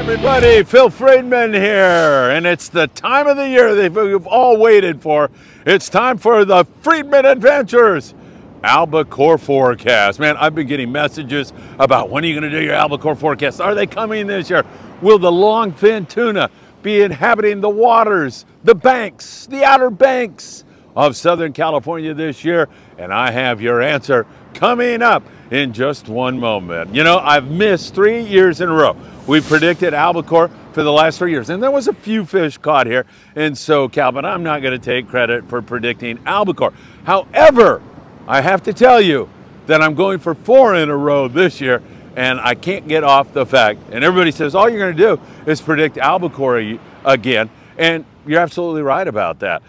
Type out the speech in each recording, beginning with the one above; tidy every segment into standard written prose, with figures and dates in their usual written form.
everybody, Phil Friedman here, and it's the time of the year that we've all waited for. It's time for the Friedman Adventures albacore forecast. Man, I've been getting messages about when are you going to do your albacore forecast? Are they coming this year? Will the longfin tuna be inhabiting the waters, the banks, the outer banks of Southern California this year? And I have your answer coming up in just one moment. You know, I've missed 3 years in a row. We predicted albacore for the last 3 years, and there was a few fish caught here in SoCal, but I'm not going to take credit for predicting albacore. However, I have to tell you that I'm going for 4 in a row this year, and I can't get off the fact, and everybody says all you're going to do is predict albacore again, and you're absolutely right about that,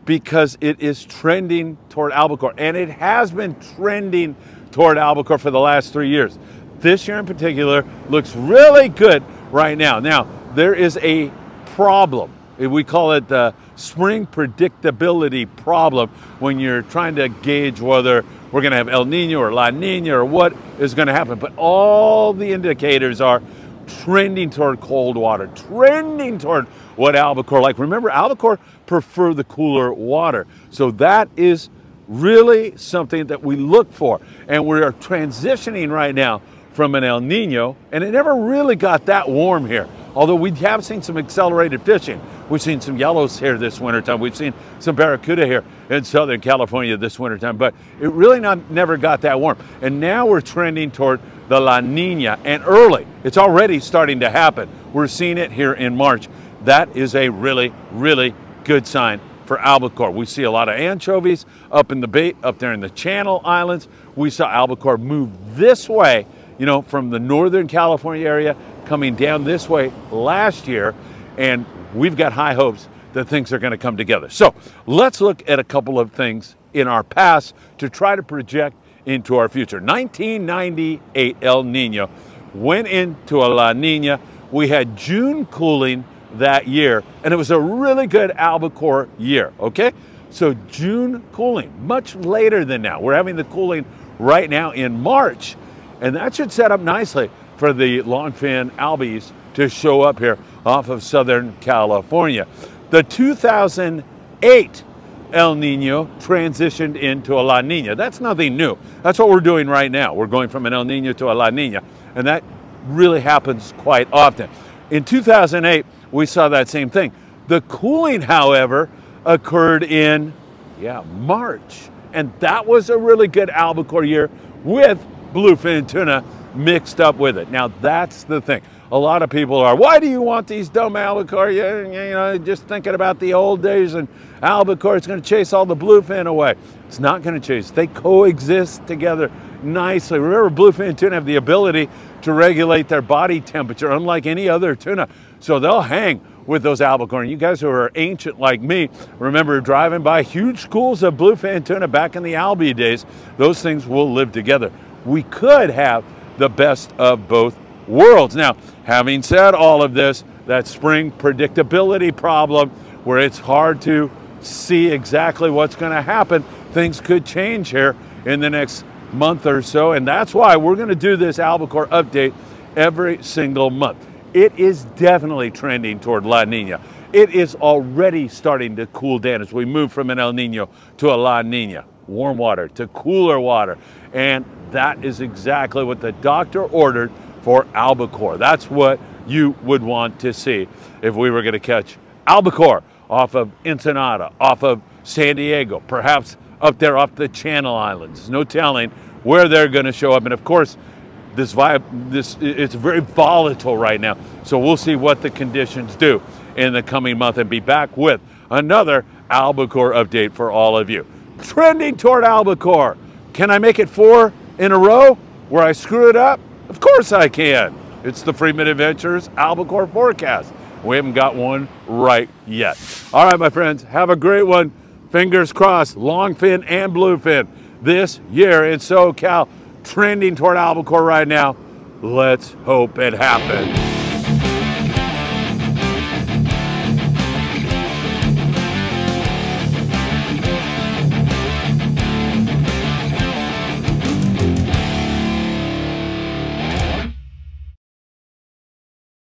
because it is trending toward albacore, and it has been trending toward albacore for the last 3 years. This year in particular looks really good right now. Now, there is a problem. We call it the spring predictability problem when you're trying to gauge whether we're going to have El Nino or La Nina or what is going to happen. But all the indicators are trending toward cold water, trending toward what albacore like. Remember, albacore prefer the cooler water. So that is really something that we look for. And we are transitioning right now from an El Nino, and it never really got that warm here. Although we have seen some accelerated fishing. We've seen some yellows here this wintertime. We've seen some barracuda here in Southern California this wintertime, but it really never got that warm. And now we're trending toward the La Nina, and early. It's already starting to happen. We're seeing it here in March. That is a really, really good sign for albacore. We see a lot of anchovies up in the bait, up there in the Channel Islands. We saw albacore move this way, you know, from the Northern California area coming down this way last year, and we've got high hopes that things are going to come together. So let's look at a couple of things in our past to try to project into our future. 1998 El Nino went into a La Nina. We had June cooling that year, and it was a really good albacore year, okay? So June cooling, much later than now. We're having the cooling right now in March, and that should set up nicely for the longfin albies to show up here off of Southern California. The 2008 El Nino transitioned into a La Nina. That's nothing new. That's what we're doing right now. We're going from an El Nino to a La Nina, and that really happens quite often. In 2008, we saw that same thing. The cooling, however, occurred in, March, and that was a really good albacore year with bluefin tuna mixed up with it. Now, that's the thing. A lot of people are, why do you want these dumb albacore? You know, just thinking about the old days, and albacore is going to chase all the bluefin away. It's not going to chase. They coexist together nicely. Remember, bluefin tuna have the ability to regulate their body temperature, unlike any other tuna. So they'll hang with those albacore. And you guys who are ancient like me, remember driving by huge schools of bluefin tuna back in the Albie days. Those things will live together. We could have the best of both worlds. Now, having said all of this, that spring predictability problem where it's hard to see exactly what's going to happen, things could change here in the next month or so, and that's why we're going to do this albacore update every single month. It is definitely trending toward La Nina. It is already starting to cool down as we move from an El Nino to a La Nina. Warm water to cooler water, and that is exactly what the doctor ordered for albacore. That's what you would want to see if we were going to catch albacore off of Ensenada, off of San Diego, perhaps up there off the Channel Islands. No telling where they're going to show up. And of course, it's very volatile right now. So we'll see what the conditions do in the coming month and be back with another albacore update for all of you. Trending toward albacore. Can I make it 4 in a row where I screw it up? Of course I can. It's the Friedman Adventures albacore forecast. We haven't got one right yet. All right, my friends, have a great one. Fingers crossed, longfin and bluefin this year in SoCal, trending toward albacore right now. Let's hope it happens.